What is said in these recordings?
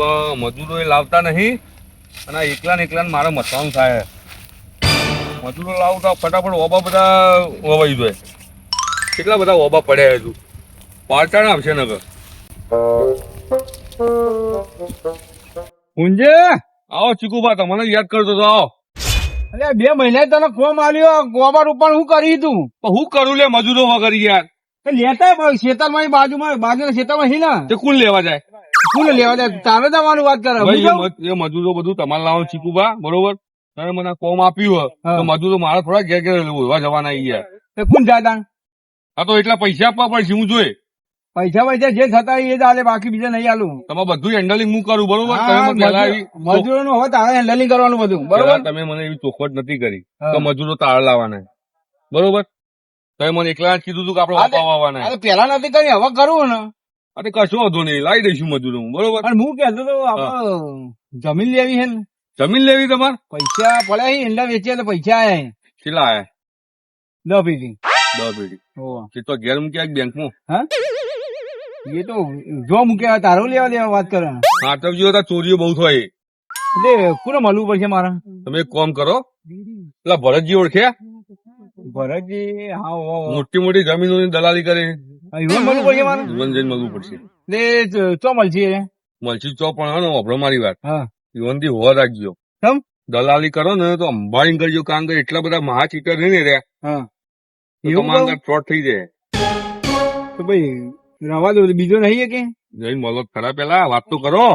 પણ મજૂરો એ લાવતા નહીં અને એકલા ને મારે મથવાનું થાય. મજૂરો લાવતા ફટાફટ ઓબા બધા વવાઈ જાય. કેટલા બધા ઓબા પડ્યા હજુ પાટા ના આવશે નગર. પુંજે આવો ચીકુભા, તમને યાદ કરતો તો આવો. અરે 2 મહિના તને કોમ આલ્યો, ગોબર ઉપર હું કરી તું? પણ હું કરું લે મજૂરો વગર યાર? લેતા ખેતરમાં બાજુના ખેતરમાં છે ને તે કોણ લેવા જાય? કોણ લેવા જાય? તારે તમારું વાત કરે. એ મજૂરો બધું તમારે લાવો ચીકુભા, બરોબર? તમે મને કોમ આપ્યું તો મજૂરો મારા થોડા ઘેર ઘેર લેવા જવાના યાર. કોણ જાતા? હા તો એટલા પૈસા આપવા પડશે. હું જોઈએ પૈસા જે થતા એ જ આલે, બાકી બીજા નહીં આલું. તમે બધું હેન્ડલિંગ હું કરું, બરોબર? મજૂરો નું હવે તારે હેન્ડલિંગ કરવાનું બધું, બરોબર? તમે મને એવી ચોખવટ નથી કરી કે મજૂરો તાળ લાવવાના, બરોબર? તમે મને એકલા જ કીધું હતું કે આપડે વાવવાના. પેલા નથી કરી, હવે કરવું ને. અરે કશો વાંધો નહીં, લાવી દઈશું મજૂરો, બરોબર? પણ હું કહેતો તો આપડે જમીન લેવી છે ને. જમીન લેવી તમારે? પૈસા પડ્યા છે, ઈંડા વેચીએ એટલે પૈસા આયા. કેટલા આયા? 10 પેટી. 10 પેટી. એ તો ઘેર મૂક્યા બેંકમાં? હા, એ તો જો મૂક્યા તારો લેવા વાત કરે. આટવજીઓ ચોરીઓ બહુ થાય. એટલે કોને મળવું પડશે મારે? તમે એક કામ કરો, પેલા ભરતજી ઓળખ્યા? ભરતજી? હા, મોટી મોટી જમીનોની દલાલી કરે. ઈવન મળવું પડશે મારે? ઈવન જઈને મળવું પડશે. એટલે ચો મળશે? મળશે ચો, પણ હા વાપરો મારી વાત. હા, ઈવન થી હોવા રાખજો. કેમ? દલાલી કરો ને તો અંબાણી કરજો, કારણ કે એટલા બધા મહાચીટર છે ને રહ્યા. હા, તમારા ફ્રોડ થઈ જાય. તો ભાઈ રવા દો, બીજો નહીં કે જઈને મળો ખરા, પેલા વાત તો કરો.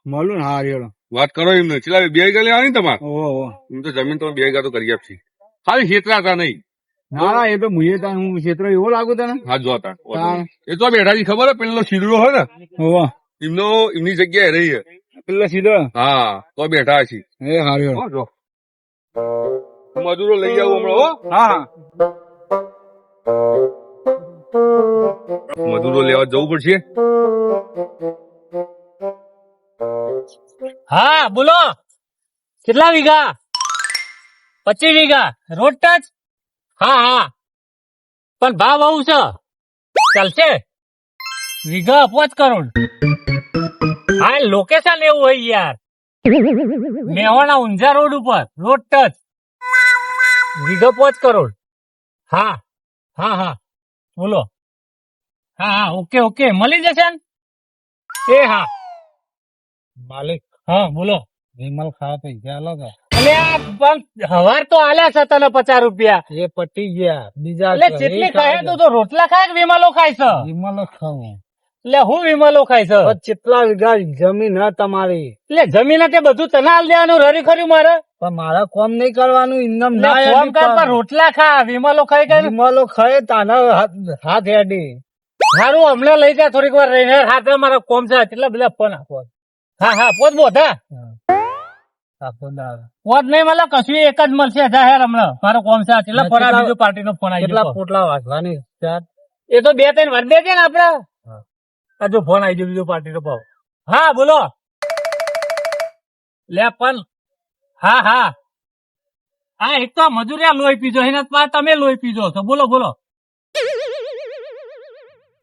મળું ને? હા, રેડો વાત કરો એમને. ચલા 2 વીઘા લેવાની તમારે? ઓહો, એમ તો જમીન તમે 2 વીઘા તો કરી આપશે. ખાલી છેતરાતા નહીં. ના, એ તો મુએ તા હું ક્ષેત્ર એવો લાગુ તને. હા, જોતા એ તો બેઠા છે, ખબર હે? પેલો શીરડો હોય ને, ઓહો, એમની જગ્યાએ રહી છે. પેલા સીધો? હા, તો બેઠા છે. એ હારું. જો મજૂરો લઈ આવું હમણાં. હો, હા, મજૂરો લેવા જવું પડશે. હા બોલો, કેટલા વીઘા? 25 વીઘા રોડ ટચ? હા હા, પણ ભાવ આવું છે, ચાલશે? વીઘા 5 કરોડ. હા, લોકેશન એવું હોય યાર, મેવાડા ઊંઝા રોડ ઉપર, રોડ ટચ, વીઘા 5 કરોડ. હા હા હા, બોલો. હા હા, ઓકે ઓકે, મળી જશે ને? એ હા માલિક. હા બોલો. વિમલ ખાવા પૈસા આલો કે? એટલે હવાર તો આલ્યા છે તને 50 રૂપિયા. એ પટી ગયા બીજા. એટલે જેટલી ખાય તો રોટલા ખાય કે વિમલો ખાય છે? વિમલો ખાવું. એટલે હું વિમલો ખાય છે? કેટલા વીઘા જમીન હે તમારી? એટલે જમીન તે બધું તને આલ દેવાનું, રરી ખરી મારે? પણ મારે કોમ નહીં કરવાનું, ઇન્કમ ના કોમ કર, પણ રોટલા ખા. વિમલો ખાય કે? વિમલો ખાય તાના હાથ હેડી. સારું, હમણાં લઈ જા, થોડીક વાર રહીને. હાથે મારા કોમ છે, કેટલા બધા ફોન આપો. હા હા, પોત બોધા પોત નહીં મળે કશું, એક જ મળશે જાહેર હમણાં. મારો કોમ છે, કેટલા ફરા બીજો પાર્ટી નો ફોન આવી ગયો. કેટલા પોટલા વાંચવાની? એ તો 2-3 વાર દે છે ને આપડે. હજુ ફોન આવી ગયો બીજો પાર્ટી નો ભાવ. હા બોલો. લે પણ હા હા હા, એક તો મજૂરિયા લોહી પીજો, એના તમે લોહી પીજો છો. બોલો બોલો.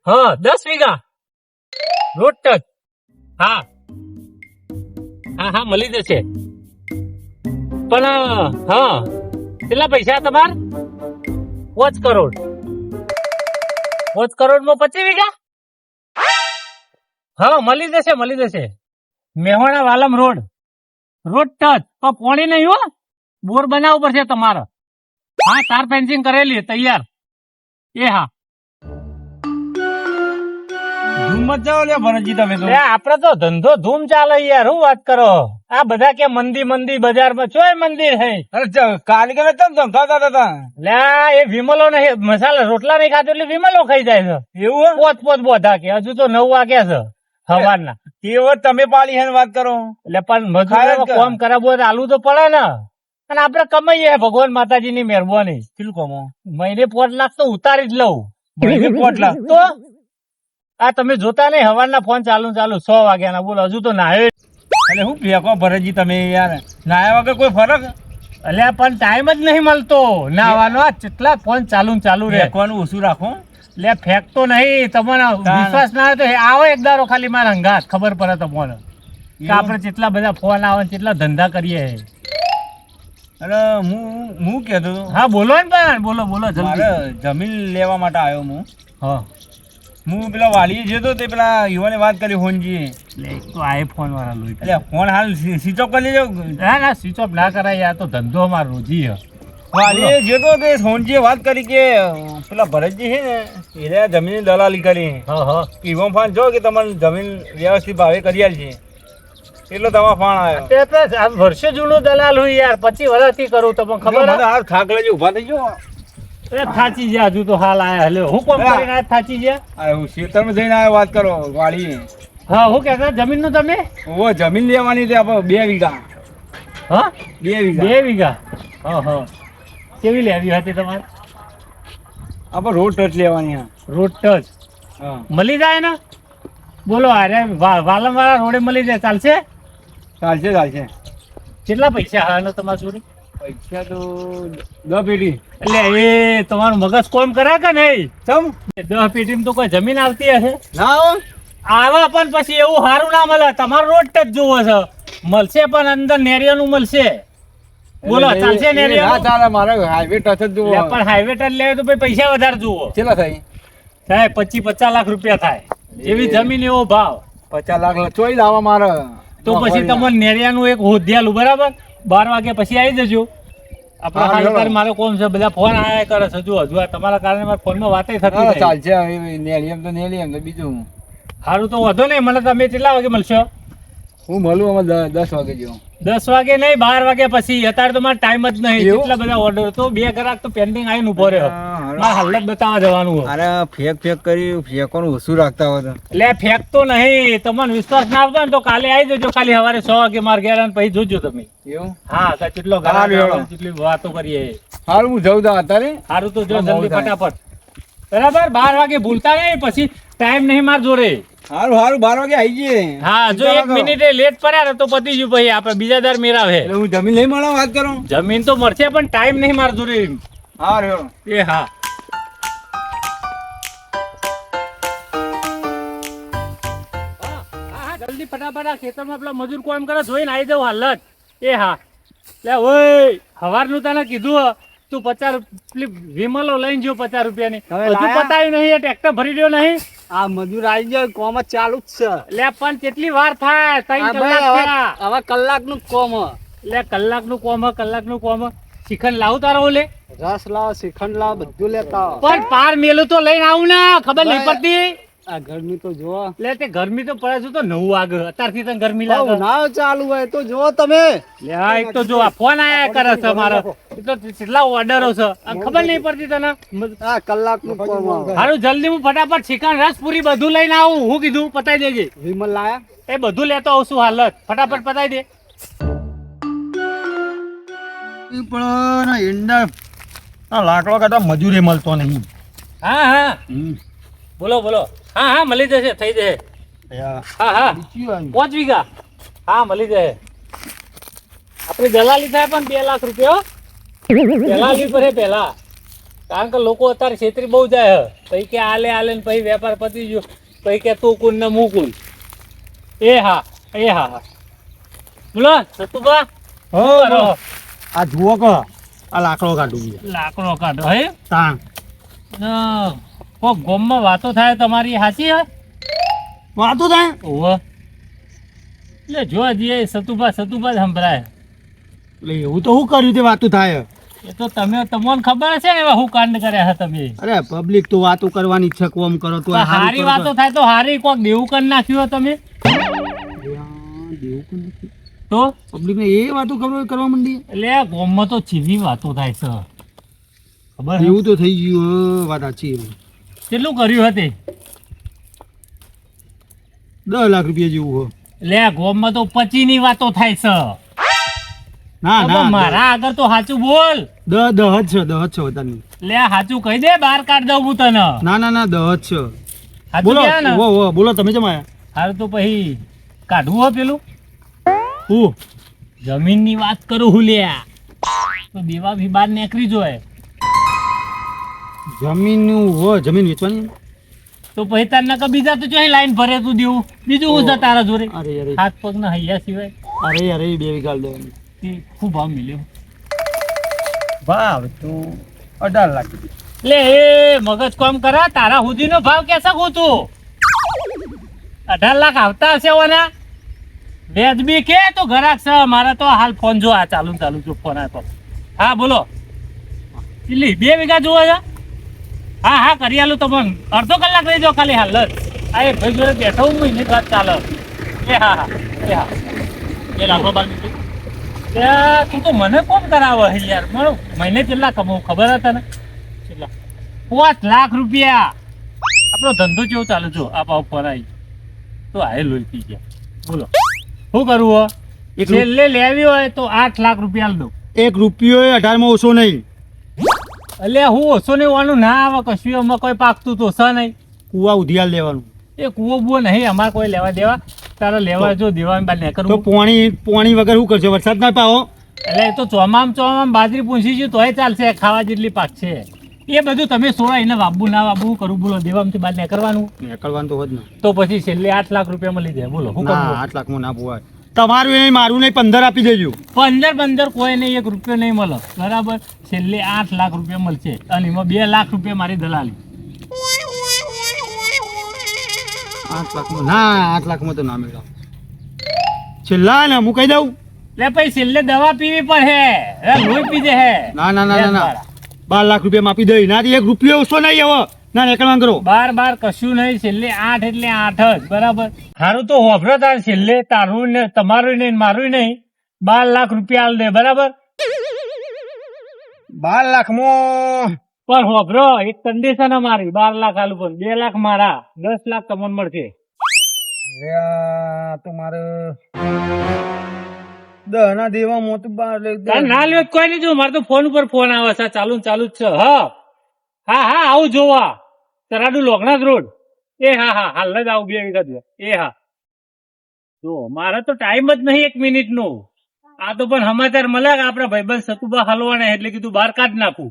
હા, 10 વીઘા રોડ ટચ. હા હા હા, મળી જશે. પણ હા, કેટલા પૈસા તમારે? 5 કરોડ. 5 કરોડ માં 25 વીઘા? હા, મળી જશે મળી જશે. મેવાડા વાલમ રોડ, રોડ ટચ. પણ પોણી નહીં હો, બોર બનાવવું પડશે તમારે. હા, તાર ફેન્સિંગ કરેલી તૈયાર. એ હા, આપડે તો ધંધો ધૂમ ચાલે યાર. શું વાત કરો? આ બધા કે મંદી બજારમાં ચોય મંદિર હે. કારીગર એ વિમલો નહીં, મસાલા રોટલા નહીં ખાતો એટલે વિમલો ખાઈ જાય છે. એવું પોત બોધા કે હજુ તો 9 વાગ્યા છે સવારના. એવો તમે પાડી વાત કરો. એટલે પણ મજૂર કામ કરાવવું આલુ તો પડે ને. અને આપડે કમાઈએ, ભગવાન માતાજી ની મહેરબાની. કેટલું કમો? મહિને 5 લાખ તો ઉતારી જ લઉં. 5 લાખ તો આ તમે જોતા નહીં, હવારના ફોન ચાલુ 100 વાગ્યાના. બોલો, હજુ તો નાયો. એટલે હું ભેકો ભરતજી તમે યાર, નાયા વગર કોઈ ફરક? એટલે પણ ટાઈમ જ નહીં મળતો નાવાનો. કેટલા ફોન ચાલુ રહે. ફેંકવાનું ઓછું રાખો. એટલે ફેંકતો નહીં. તમને વિશ્વાસ ના હોય તો આવો એક દારો ખાલી મારા અંગાત, ખબર પડે તમને. કે આપણે કેટલા બધા ફોન આવે ને કેટલા ધંધા કરીએ. અરે હું કહેતો હતો, હા બોલો ને પણ બોલો જલ્દી. મારે જમીન લેવા માટે આવ્યો હું. હા હું પેલા વાલીએ જતો તે પેલા યુવાને વાત કરી ફોનજી. એટલે એક તો આઈફોન વાળા લોહી. એટલે ફોન હાલ સ્વિચ ઓફ કરી લેજો. ના સ્વિચ ઓફ ના કરાય યાર, તો ધંધો અમારો રોજી છે. વાલીએ જતો તે ફોનજીએ વાત કરી કે પેલા ભરતજી છે ને એને જમીનની દલાલી કરી. હા ઈવમ ફાન જો કે તમારે જમીન વ્યવસ્થિત ભાવે કરી આલશે. એટલો તમારો ફાન આવ્યો. તે તો આ વર્ષો જૂનું દલાલ હોય યાર, 25 વર્ષથી કરું તમને ખબર મને હાથ થાક લેજો, ઊભા થઈ જાઓ. એ થાચી ગયા હજુ તો હાલ આયા. હલે હું કોમ કરીને આયા થાચી ગયા? અરે હું ખેતરમાં જઈને આવ્યો, વાત કરો વાળી. હા હું કહેતા જમીન નું તમે? ઓ જમીન લેવાની હતી આપણે 2 વીઘા. હા 2 વીઘા. 2 વીઘા. હા કેવી લેવી હતી તમારે? આપણે રોડ ટચ લેવાની. હા રોડ ટચ હા મળી જાય ને? બોલો અરે વાલમ વાળા રોડે મળી જાય, ચાલશે? ચાલશે. કેટલા પૈસા હા તમારા જોડે? પૈસા તો 10 પેટી. એટલે એ તમારું મગજ કોમ કરે કે નહીં? ચમ 10 પેટીમાં તો કોઈ જમીન આવતી હશે? ના હો. આવા પણ પછી એવું સારું ના મળે. તમારો રોડ ટચ જોવો છે, મળશે પણ અંદર નેરિયાનું મળશે. બોલો ચાલશે નેરિયાનું? ના ચાલે, મારે હાઈવે ટચ જ જુઓ. પણ હાઈવે ટચ લેવું તો પછી પૈસા વધારે જુઓ. કેટલા થાય? થાય 25-50 લાખ રૂપિયા થાય. જેવી જમીન એવો ભાવ. 50 લાખ ચોઈ લાવવા મારે. તો પછી તમને નેરિયાનું એક હોદ્યાલું બરાબર 12 વાગે પછી આવી જજો. આપણે હા, હાલ બરાબર. તારે મારો કોમ છે, બધા ફોન આયા કરે છે. હજુ તમારા કારણે મારા ફોનમાં વાતે થતી હા, નથી. ચાલશે. હવે નેલિયમ તો બીજું સારું તો વાંધો નહીં. મને તમે કેટલા વાગે મળશો? હું મળું અમે 10 વાગે જેવું. 10 વાગે નહીં, 12 વાગે પછી. અત્યારે તો મારે ટાઈમ જ નહીં. એવું? કેટલા બધા ઓર્ડર તો 2 ગ્રાહક તો પેન્ડિંગ આવીને ઉભો રહ્યો. મારે હાલત બતાવવા જવાનું હોય. અરે ફેક કરી ફેંકવાનું ઓછું રાખતા હોય તો. એટલે ફેંકતો નહીં. તમને વિશ્વાસ ના આવતો ને તો કાલે આવી જજો. ખાલી સવારે 6 વાગે મારે ઘેર આવીને પછી જોજો તમે. એવું હા તો કેટલો સારું, ગ્રાહક હેલો. કેટલી વાતો કરીએ. હારું હું જઉં તા અત્યારે. સારું તો જો હા, બહુ જલ્દી થાય. ફટાફટ. બરાબર 12 વાગે ભૂલતા નહીં, પછી ટાઈમ નહીં માર જોડે. હારું 12 વાગે આવી જઈએ. હા જો 1 મિનિટે લેટ પડ્યા ને તો પતી ગયું. ભાઈ આપણે બીજા દર મેળાવે. એટલે હું જમીન લઈ મળવા વાત કરું. જમીન તો મળશે પણ ટાઈમ નહીં માર જોડે. હારું એ હા જલ્દી ફટાફટ આ ખેતરમાં પેલા મજૂર કામ કરે જોઈને આવી જાવ હાલત. એ હા લે ઓય હવારનું તને કીધું તું 50 પેલી વિમલો લઈને જો 50 રૂપિયાની. હવે હજુ લાયા? પતાવ્યું નહીં, એ ટ્રેક્ટર ભરી દ્યો નહીં. આ મજૂર આવી જાય, કોમ જ ચાલુ જ છે. લે પણ કેટલી વાર થાય? 3 કલાક થયા. હવે કલાકનું કોમ. લે કલાકનું કોમ શિખંડ લાવું તારો ઓલે. રસ લાવ, શ્રીખંડ લાવ, બધું લેતા આવો. પણ પાર મેલું તો લઈને આવું ને, ખબર નહીં પડતી. આ ગરમી તો જો. લે તે ગરમી તો પડે છે તો 9 વાગે. અત્યારથી તને ગરમી લાગે? ના ચાલુ હોય તો જો તમે. લે આ એક તો જો આ ફોન આયા કરે છે મારો. એ તો કેટલા ઓર્ડરો છે આ ખબર નહીં પડતી તને. આ કલાકનું કોમ. હારું જલ્દી હું ફટાફટ શ્રીખંડ રસ પૂરી બધું લઈને આવું. હું કીધું પતાઈ દેજે. વિમલ લાયા. એ બધું લેતો આવું છું હાલત. ફટાફટ પતાઈ દે. પણ ઈંડા આ લાકડો કરતા મજૂરી મળતો નહીં. હા બોલો. હા મળી જશે, થઈ જશે. હા 5 વીઘા. હા મળી જશે. આપણી દલાલી થાય પણ 2 લાખ રૂપિયા. દલાલી પર પહેલા, કારણ કે લોકો અત્યારે છેતરી બહુ જાય. પછી કે આલે ને પછી વેપાર પતી ગયો, પછી કે તું કુન ને મૂકુન. એ હા બોલો સતુભા. આ જુઓ કે આ લાકડો કાઢું. લાકડો કાઢો હે. તાણ કોક ગોમમાં વાતો થાય તમારી સાચી હે? વાતો થાય. ઓહો એટલે જો હજી સતુભા જ સંભળાય. એટલે એવું તો શું કર્યું તે વાતો થાય. એ તો તમને ખબર હશે ને એવા હું કાંડ કર્યા છે તમે. અરે પબ્લિક તો વાતો કરવાની છે, કોમ કરો તો હારી વાતો થાય તો હારી કોક દેવું કરી નાખ્યું હોય તમે તો. પબ્લિક ને એ વાતો કરવા માંડી. એટલે આ ગોમમાં તો ચીવી વાતો થાય છે ખબર છે? એવું તો થઈ ગયું. વાત સાચી. કેટલું કર્યું હતું? 10 લાખ રૂપિયા જેવું. એટલે આ ગોમમાં તો 25 ની વાતો થાય છે. ના મારા આગળ તો સાચું બોલ. 10 જ છે વધારે. લે સાચું કહી દે, બહાર કાઢ દઉં હું તને. ના 10 જ છે. સાચું બોલો કહે ને? બોલો તમે જમ આયા. હારું તો પછી કાઢવું હો પેલું. હું જમીન ની વાત કરું હું લ્યા. તો દેવા ભી બહાર નીકળી જોય. જમીન વેચવાની. તો તો પછી તાર નકા બીજા તો ચોહી લાઈન ભરે તું દેવું બીજું હું છે તારા જોડે અરે અરે હાથ પગ ના હૈયા સિવાય અરે અરે 2 વીઘા લેવાની તે ખૂબ ભાવ મિલ્યો ભાવ તો 18 લાખ લે એ મગજ કામ કરા તારા સુધીનો ભાવ કે શકું તું 18 લાખ આવતા હશે ઓના વેદબી કે તો ઘરાક છે મારા તો હાલ ફોન જો આ ચાલુ જો ફોન આતો હા બોલો કેટલી 2 વીઘા જોવા છે હા કરી આલું તમને અડધો કલાક રહી જાઓ ખાલી હાલ જ આ એક ભાઈ જોડે બેઠો હું એની વાત ચાલે હા એ લાખો બાર તું તો મને કોણ કરાવે છે યાર મારો મહિને કેટલા કમાવું ખબર હતા ને કેટલા 5 લાખ રૂપિયા આપણો ધંધો કેવો ચાલે જો આ ભાવ ફોન આવી તો આ લોહી પી ગયા બોલો શું કરવું છેલ્લે લેવી હોય તો 8 લાખ રૂપિયા દો 1 રૂપિયો 18 માં ઓછો નહીં એટલે હું ઓછો નહીં વાનું ના આવે કશું એમાં કોઈ પાકતું તો છે નહીં કુવા ઉધિયાલ લેવાનું એ કૂવો બુવો નહીં અમારે કોઈ લેવા દેવા તારે લેવા જો દેવા બાદ નહીં તો કરવું પોણી વગર શું કરશો વરસાદ ના પાવો એટલે એ તો ચોમામ બાજરી પૂછી છે તોય ચાલશે ખાવા જેટલી પાક છે એ બધું તમે સોળા એને વાબુ ના વાબુ કરું બોલો દેવામાંથી બાદ નહીં કરવાનું નીકળવાનું તો હોત ને તો પછી છેલ્લે 8 લાખ રૂપિયા મળી જાય બોલો શું ના કરવું 8 લાખમાં ના પોવાય તમારું નહીં મારું નહીં 15 આપી દેજો 15 કોઈ નહીં 1 રૂપિયો નહીં મળે બરાબર છેલ્લે 8 લાખ રૂપિયા મળશે અને એમાં 2 લાખ રૂપિયા મારી દલાલી 8 લાખમાં ના 8 લાખમાં તો ના મેળવ છેલ્લા ને હું કહી દઉં એટલે પછી છેલ્લે દવા પીવી પડે હે લોહી પીજે હે ના 12 લાખ રૂપિયા આપી દઈ ના 1 રૂપિયો ઓછો નહીં હવે ના નીકળવાનું કરો બાર કશું નહીં છેલ્લે 8 એટલે 8 જ બરાબર સારું તો હોભરો તાર છેલ્લે તારું ને તમારું નહીં મારું નહીં 12 લાખ રૂપિયા આલ દે બરાબર 12 લાખમાં પણ હોભરો એક કન્ડિશન અમારી 12 લાખ આલું પણ 2 લાખ મારા 10 લાખ તમને મળશે તો મારે 10 ના દેવા મોત તાર ના લ્યો તો કોઈ નહીં જો મારે તો ફોન ઉપર ફોન આવે છે ચાલુ જ છે હા આવું જોવા તરાડુ લોકનાથ રોડ એ હા હાલ જ આવું 2 વીઘા જોવા એ હા જો મારે તો ટાઈમ જ નહીં 1 મિનિટ નો આ તો પણ સમાચાર મળ્યા કે આપડા ભાઈબંધ સતુબા હલવાના એટલે કીધું બહાર કાઢ નાખું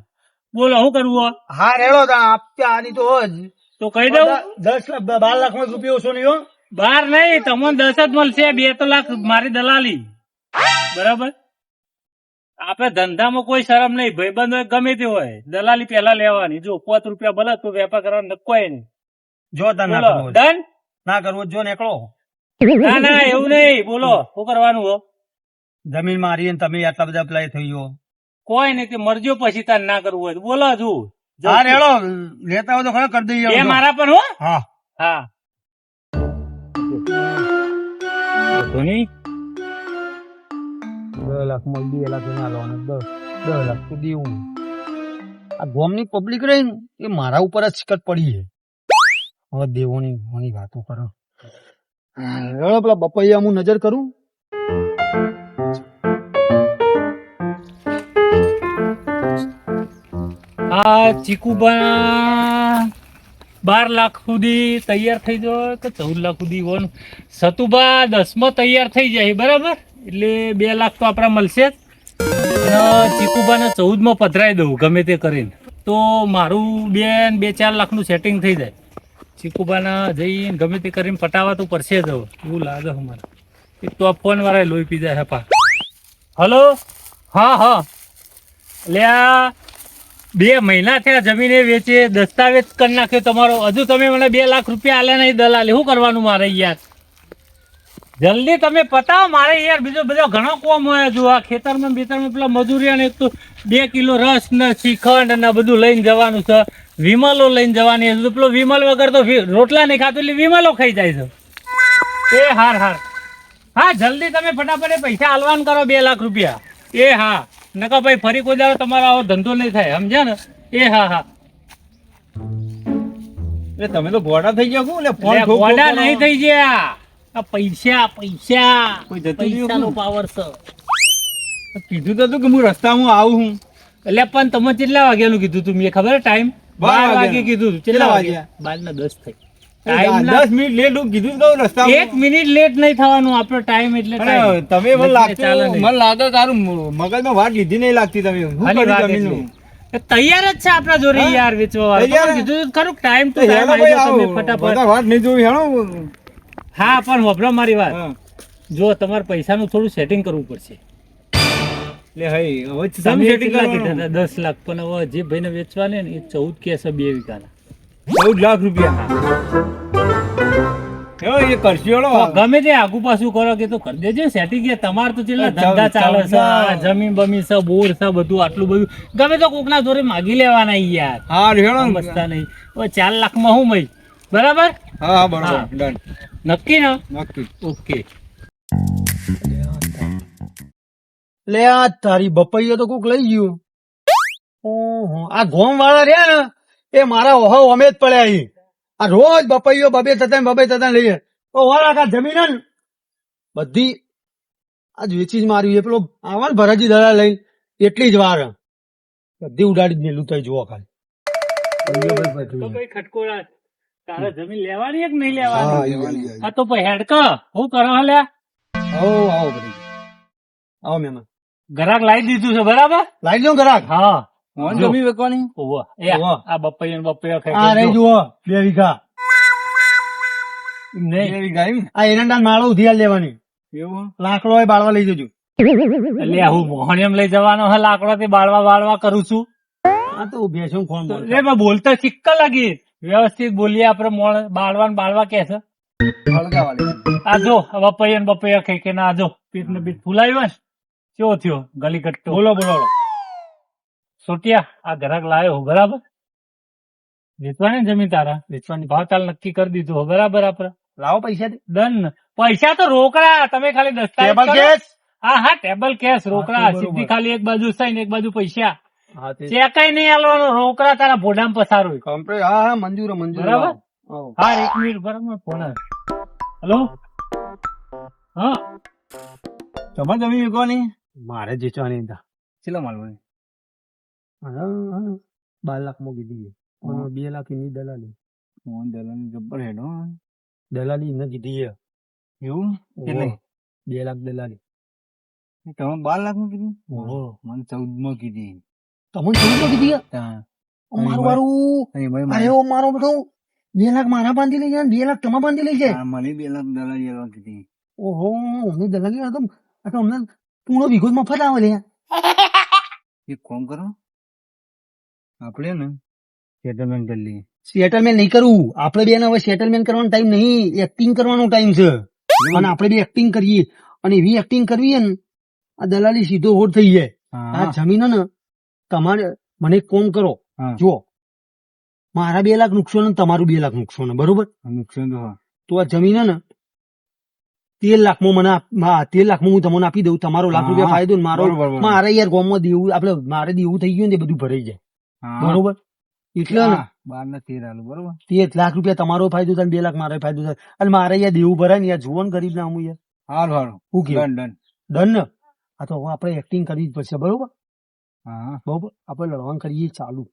બોલો શું કરવું હા રેડો આપતા આની તો જ તો કહી દઉં 12 લાખ માં રૂપિયા ઓછો નહીં હો 12 નહીં તમને 10 જ મળશે 2 લાખ મારી દલાલી બરાબર આપડે ધંધામાં કોઈ શરમ નહીં ભાઈબંધ હોય ગમે તે હોય દલાલી પેલા લેવાની જો 5 રૂપિયા ભલે તો વેપાર કરવાનો નકોય નહીં જો ડન ના કરવો જો નીકળો ના એવું નહીં બોલો શું કરવાનું હો જમીન મારી ને તમે આટલા બધા અપ્લાય થઈ ગયો કોઈ નહીં તે મરજો પછી તાર ના કરવું હોય તો બોલો હજુ હા રેડો લેતા હોય તો ખરા કરી દઈએ એ મારા પણ હો હા ધોની 2 લાખ માં 2 લાખ ના લેવાનું 10 લાખ તો દેવું આ ગામની પબ્લિક રહી ને એ મારા ઉપર જ શિકત પડી છે હવે દેવોની વાતો કરો પેલા બપૈયા હું નજર કરું આ ચીકુબા 12 લાખ સુધી તૈયાર થઈ જાય તો 14 લાખ સુધી હોવાનું સતુબા 10માં તૈયાર થઈ જાય બરાબર એટલે 2 લાખ તો આપણા મળશે જ અને ચીકુબાને 14માં પધરાઈ દઉં ગમે તે કરીને તો મારું 2-4 લાખનું સેટિંગ થઈ જાય ચીકુબાના જઈને ગમે તે કરીને પટાવા તો પડશે જ હવે એવું લાગે અમારે એક તો આ ફોન વાળા લોહી પી જાય હપા હલો હા એટલે આ 2 મહિના થયા જમીને વેચે દસ્તાવેજ કરી નાખ્યો તમારો હજુ તમે મને 2 લાખ રૂપિયા આલ્યા નહીં દલાલી શું કરવાનું મારે યાર જલ્દી તમે પતાવો મારે યાર બીજો બધો ઘણો કોમ હોય જો આ ખેતરમાં પેલા મજૂરિયાને એક તો 2 કિલો રસ ને શ્રીખંડ ને બધું લઈને જવાનું છે વિમલો લઈને જવાની છે પેલો વિમલ વગર તો રોટલા નહીં ખાતો એટલે વિમલો ખાઈ જાય છે એ હાર હા જલ્દી તમે ફટાફટ પૈસા આલવાન કરો 2 લાખ રૂપિયા એ હા નકા ભાઈ ફરી કોઈ દાડો તમારો આવો ધંધો નહીં થાય સમજ્યા ને એ હા એટલે તમે તો ગોડા થઈ ગયા એટલે ફોન ગોડા નહીં થઈ ગયા આ પૈસા કોઈ જતું પૈસાનો પાવર છે કીધું તો હતું કે હું રસ્તામાં આવું હું એટલે પણ તમે કેટલા વાગ્યાનું કીધું તું મેં ખબર ટાઈમ 12 વાગે કીધું કેટલા વાગ્યા 12 ને 10 થઈ ટાઈમ 10 મિનિટ લેટ કીધું તો રસ્તા 1 મિનિટ લેટ નહીં થવાનું આપણો ટાઈમ એટલે તમે મને લાગે તારું મગજમાં વાત લીધી નહીં લાગતી તમે એ તૈયાર જ છે આપણા જોડે હા? યાર વેચવા વાળા તૈયાર? તમને કીધું ખરું ટાઈમ તો તો time હેડો આવી ભાઈ જાઓ તમે આવો. ફટાફટ બધા વાત નહીં જોઈ હેડો. હા પણ હોભળો મારી વાત હા. જો તમારે પૈસાનું થોડું સેટિંગ કરવું પડશે લે હઈ હવે તમે તમે setting કેટલા કરવાનું. કીધા હતા 10 લાખ પણ હવે જે ભાઈને વેચવા ને એ 14 કે છે 2 વીઘાના 14 લાખ રૂપિયા હેડો, એ કરશી હેડો. તો ગમે તે આગુ પાછું કરો કે તો કરી દેજો સેટિંગ કે તમારે તો છેલ્લા ધંધા ચાલે છે આ જમીન બમીન છે બોર છે બધું આટલું બધું ગમે તો કોકના જોડે માગી લેવાના યાર હા હેડો ને. બસતા નહીં હવે 4 લાખમાં હું મય બરાબર હા હા બરોબર હા. ડન નક્કી ને નક્કી. ઓકે લે આ તારી બપૈયો તો કોક લઈ ગયું. ઓહો આ ગોમ વાળા રહ્યા ને એ મારા ઓહો અમે જ પડ્યા અહીં. આ રોજ બપૈયો બબે થતા લઈએ તો વાળા કા જમીન હે ને બધી આજ વેચી જ માર્યું. એ પેલો આવા ને ભરાજી દડા લઈ એટલી જ વાર હે. બધી ઉડાડી જ ને લૂંટાઈ જુઓ ખાલી. તો કઈ ખટકોળા તારે જમીન લેવાની એક નહીં હા, લેવાની આ તો પછી હેડક હું કરો હલ્યા આવો આવો ભરી આવો મહેમાન ગ્રાહક લાવી દીધું છે બરાબર લાઈ દો ગ્રાહક. હા મોહન જો. જમી વેકવાની. ઓહો એ ઓહો. આ બપૈયો આ રહી જુઓ 2 વીઘા. 2 નહીં એવી ગાય આ એરંડા માળો ઉધિયાર લેવાની. એવું લાકડો હોય બાળવા લઈ જજો. એટલે હું મોહન એમ લઈ જવાનો હે લાકડો થી બાળવા કરું છું આ તો ભેંસો ફોન બોલ. રે મેં બોલતા સિક્કા લાગી વ્યવસ્થિત બોલીએ આપડે મોણ બાળવા કે છે હળગાવા લઈ જજો. આ જો બપૈયા ખાઈ કે ના જો પીઠ ને પીઠ ફૂલાયું હોય ને કેવો થયો ગલી કટ્ટો બોલો બોલો સોટિયા આ ગ્રાહક લાયો હો બરાબર વેચવાની ને જમીન તારા વેચવાની ભાવ તાલ નક્કી કરી દીધું હો બરાબર આપડે લાવો પૈસા દે. ડન પૈસા તો રોકડા તમે ખાલી દસ્તાવેજ ટેબલ કરો. કેસ. હા ટેબલ કેસ રોકડા હા, તો બરોબર. સીધી ખાલી એક બાજુ સાઈન એક બાજુ પૈસા હા તે ચેકાઈ નહીં આલવાનો રોકડા તારા ભોડામાં પસારું કમ્પ્લીટ. હા હા મંજૂર હે, મંજૂર હે. બરાબર? આવો. હા 1 મિનિટ બરાબર ફોન આવે હેલો હા તમારે જમી વેકવાની. મારે જીતવાની હતા. કેટલા માલવાની? 12 લાખ માં કીધી. 2 લાખ ની દલાલી. મોહન દલાની જબ્બર હેડ હો. દલાલી ને કીધી છે. એવું કેટલે? 2 લાખ દલાલી. તમે 12 લાખ માં કીધી? ઓહો. મને 14 માં કીધી. તમને 14 માં કીધી છે? ત્યાં. મારું વારું. અહીં ભાઈ અરે ઓ મારો બેટો 2 લાખ મારા બાંધી લઈ જાય 2 લાખ તમારા બાંધી લઈ જાય. મને 2 લાખ દલાલી આલવા કીધી. ઓહો અમને દલાલી આ તો અમને પૂરો વિગો મફત આવે લે. એક કામ કરો આપણે ને સેટલમેન્ટ કરી લઈએ. સેટલમેન્ટ નહીં કરવું આપણે બે હવે સેટલમેન્ટ કરવાનો ટાઈમ નહીં એક્ટિંગ કરવાનો ટાઈમ છે અને આપણે બે એક્ટિંગ કરીએ અને એવી એક્ટિંગ કરવી છે ને આ દલાલી સીધો હોડ થઈ જાય. આ હા જમીન હે ને તમારે મને એક કામ કરો હા. જુઓ મારા 2 લાખ નુકસાન ને તમારું 2 લાખ નુકસાન હે, બરોબર નુકસાન તો હા. તો આ જમીન હે ને 13 લાખમાં મને 13 લાખમાં હું તમને આપી દઉં તમારો લાખ હા, રૂપિયા ફાયદો ને મારો બરોબર, બરોબર. મારે યાર ગામમાં દેવું આપણે મારે દેવું થઈ ગયું ને તે બધું ભરાઈ જાય હા. બરોબર એટલે ને હા, 12 ના 13 આલું બરોબર. 13 લાખ રૂપિયા તમારો ફાયદો થાય 2 લાખ મારો ફાયદો થાય અને મારે યાર દેવું ભરાય ને યાર જુઓ ને ગરીબ ના હું યાર હારું હારું શું કેવું ડન ડન. ડન ને આ તો હવે આપણે એક્ટિંગ કરવી જ પડશે બરોબર હા બરોબર આપણે લડવાનું કરીએ ચાલુ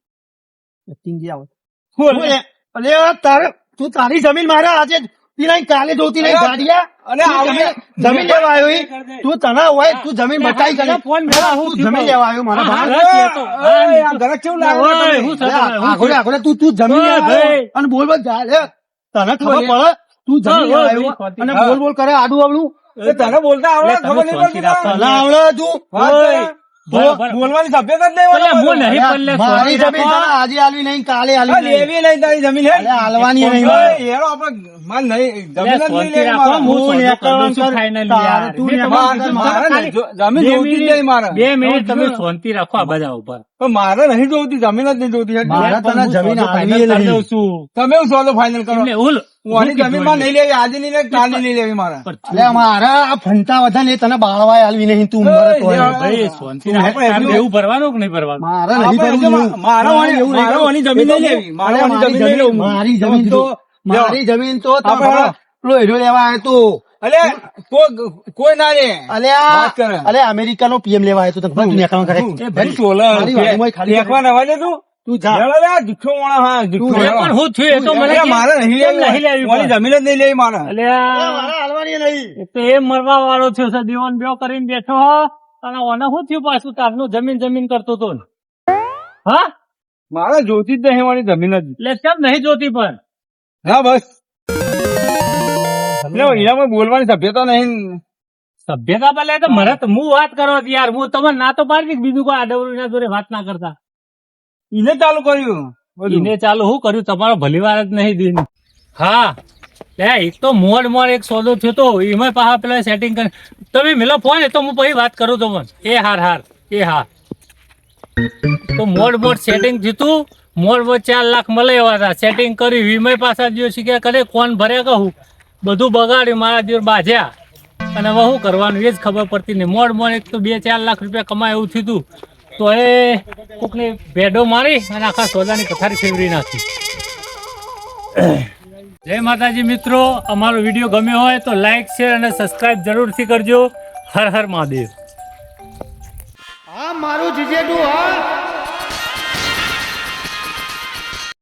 એક્ટિંગ જે આવે બોલ. અલે તારે તું તારી જમીન મારે આજે નહીં કાલે જોતી નહીં ગાડિયા અલે આપણે જમીન લેવા આવ્યો ઈ. તું તને હોય તું જમીન બતાવી કરી ફોન મેળા હું તું જમીન લેવા આવ્યો મારા હા, ભાઈ હા, તો. હા, ઓય, આ ઘરે કેવું લાગે ઓય, તમને? હું અલે, આખોડે આખોડે તું જમીન ઓય, લેવા ભાઈ. આવ્યો અને બોલ બોલ જા લે. તને ખબર તું પડે તું જમીન લેવા ઓય, આવ્યો ભાઈ, અને હા. બોલ બોલ કરે આડું આવડું એ તને બોલતા આવડે લે, તમે ખબર નહીં શાંતિ પડતી રાખો. તને? તને આવડે તું વાત ઓય. કરે. બરાબર. બોલવાની સભ્યતા જ નહીં અલે, હું હોય. નહીં પલ્લે મારી સોરી જમીન રાખો. તને આજે આલવી નહીં કાલે આ આલવી નહીં લેવી નહીં તારી જમીન હે? અલે, હાલવાની નહીં ઓય, મારે. હેરો આપણે માર નહીં જમીન જ નહીં શાંતિ લેવી રાખો, મારે. હું હું સોદો કરી દઉં છું કર. finally તારે યાર. તું મેં ને તમને મારે કીધું મારે ખાલી જમીન બે જોતી જ મિનિટ- નહીં મારે. 2 મિનિટ તમે સમજો. શાંતિ રાખો આ બધા ઉપર પણ મારે નહીં જોતી જમીન જ નહીં જોતી હે. મારે તને હું જમીન સોદો આલવી final કરી નહીં. દઉં છું. તમે શું સોદો ફાઇનલ કરો? એમને ઓલ હું આની જમીનમાં નહીં લેવી આજે નહીં લેવી કાલે નહીં લેવી મારે. અલે મારા આ ફંટા વધા ને તને બાળવા આલવી નહીં તું મરે તો ઓય, હોય. ભાઈ શાંતિ તું રાખો. આપણે તારે એટલું- એવું ભરવાનું કે નહીં ભરવાનું મારે નહીં આપણે કરવું એવું એવું. મારે મારે વાની- એવું નહીં મારે કરવું. વાની જમીન નહીં લેવી. મારે અરે વાની જમીન નહીં લેવું. મારી જમીન તો મારી જમીન તો તમે આપણે- પેલો હીરો લેવા આવ્યો તો અલે કોઈ ના રે. અલે વાત કરે. અલે અમેરિકાનો પીએમ લેવા આવ્યો તો તને નેકામાં કરે એ ભાઈ સોલર મારી વાતમાં ખાલી ફેંકવા નવા દે તું. તું જા હેલો લે, આ જુઠ્ઠો માણસ, હા, જુઠ્ઠો તું એ હેલો. પણ હું થયું એ તો મને અરે કે- મારે નહીં કેમ નહીં લેવી લેવી મારી પણ? જમીન જ નહીં લેવી મારે. અલ્યા, મારા હાલવાની નહીં એ તો એ મરવા વાળો થયો છે દીવાન બ્યો કરીને બેઠો હો. અને ઓને શું થયું પાછું તારનું જમીન કરતો હતો ને? હા મારે જોતી જ નહીં મારી જમીન જ. એટલે કેમ નહીં જોતી પણ હા બસ એટલે એનામાં બોલવાની સભ્યતા નહીં. સભ્યતા પેલા તો મને તો હું વાત કરો યાર, હું તમને ના તો પાડી બીજું કોઈ આડવડું ના જોડે વાત ના કરતા. એને ચાલુ કર્યું બધું. એને ચાલુ શું કર્યું, તમારો ભલી વાર જ નહીં દિન. હા લે એક તો મોડ એક સોદો થયો તો એમાં પાછા પેલા સેટિંગ કરી. તમે મેલો ફોન એ તો હું પછી વાત કરું તમને. એ હાર એ હા તો મોડ સેટિંગ થયું. મોડ 4 લાખ મળે એવા હતા. સેટિંગ કરી વીમય પાછા જો શીખ્યા કરે કોણ ભરે કહું બધું બગાડ્યું મારા દિવસ બાજ્યા. અને હવે શું કરવાનું એ જ ખબર પડતી નહીં. મોડ એક તો 2-4 લાખ રૂપિયા કમાય એવું થયું તો એ કોકની ભેડો મારી અને આખા સોદાની પથારી ફેરવી નાખી. જય માતાજી મિત્રો, અમારો વિડીયો ગમ્યો હોય તો લાઈક શેર અને સબસ્ક્રાઇબ જરૂરથી કરજો. હર હર મહાદેવ. આ મારું જીજેડું હા